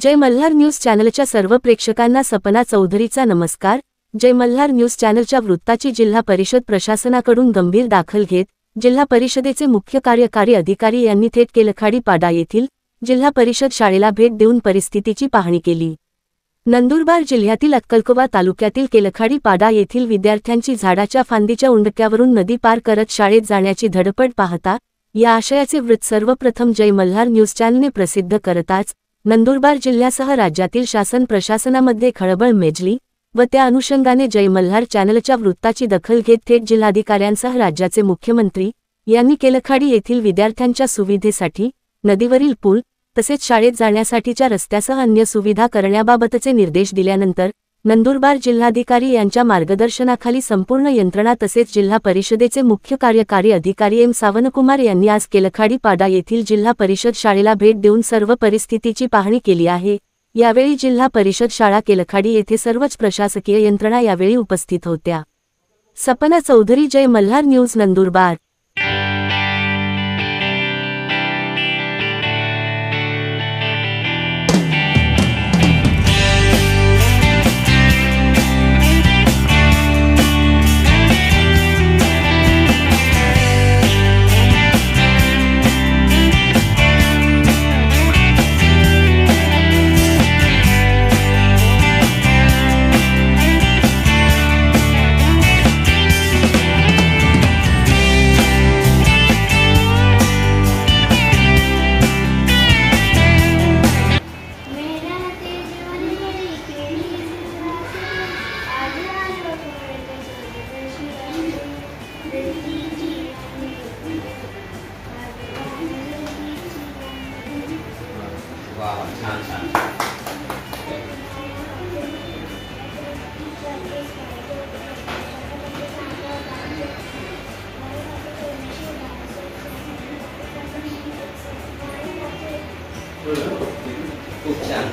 जय Malhar news चॅनलच्या सर्व प्रेक्षकांना सपना चौधरीचा नमस्कार। जय मल्हार न्यूज चॅनलच्या वृत्ताची जिल्हा परिषद प्रशासनाकडून गंभीर दाखल घेत जिल्हा परिषदेचे मुख्य कार्यकारी अधिकारी यांनी थेट केलखाडी पाडा येथील जिल्हा परिषद शाळेला भेट देऊन परिस्थितीची पाहणी केली। नंदुरबार जिल्ह्यातील अक्कलकोवा तालुक्यातील केलखाडी पाडा येथील विद्यार्थ्यांची झाडाच्या फांदीच्या उंडक्यावरून नदी पार करत शाळेत जाण्याची धडपड पाहता या आशयाचे वृत्त सर्वप्रथम जय मल्हार न्यूज चॅनलने प्रसिद्ध करताच नंदुरबार जिल्ह्यासह राज्यातील शासन प्रशासनामध्ये खळबळ मेजली व त्या अनुषंगाने जय मल्हार चॅनलच्या वृत्ताची दखल घेत थेट जिल्हाधिकाऱ्यांसह राज्याचे मुख्यमंत्री यांनी केलखाडी येथील विद्यार्थ्यांच्या सुविधेसाठी नदीवरील पूल तसेच शाळेत जाण्यासाठीच्या रस्त्यासह अन्य सुविधा करण्याबाबतचे निर्देश दिल्यानंतर नंदुरबार जिल्हाधिकारी यांच्या मार्गदर्शनाखाली संपूर्ण यंत्रणा तसेच जिल्हा परिषदेचे मुख्य कार्यकारी अधिकारी एम सावनकुमार यांनी आज केलखाडी पाडा येथील जिल्हा परिषद शाळेला भेट देऊन सर्व परिस्थितीची पाहणी केली आहे। यावेळी जिल्हा परिषद शाळा केलखाडी येथे सर्वच प्रशासकीय यंत्रणा यावेळी उपस्थित होत्या। सपना चौधरी, जय मल्हार न्यूज, नंदुरबार।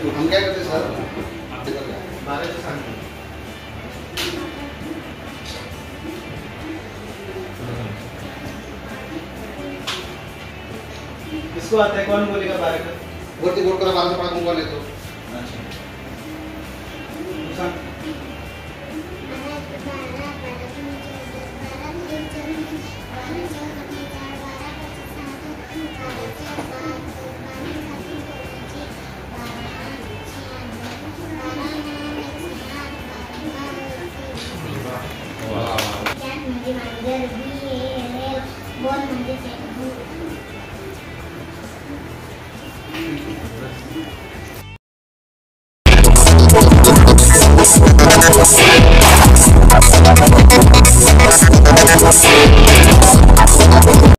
हम क्या करते सर? इसको आता है, कौन बोलेगा? 12 का बोलते बोल कर 12 से पढ़ा कौन ले तो बोल म्हणजे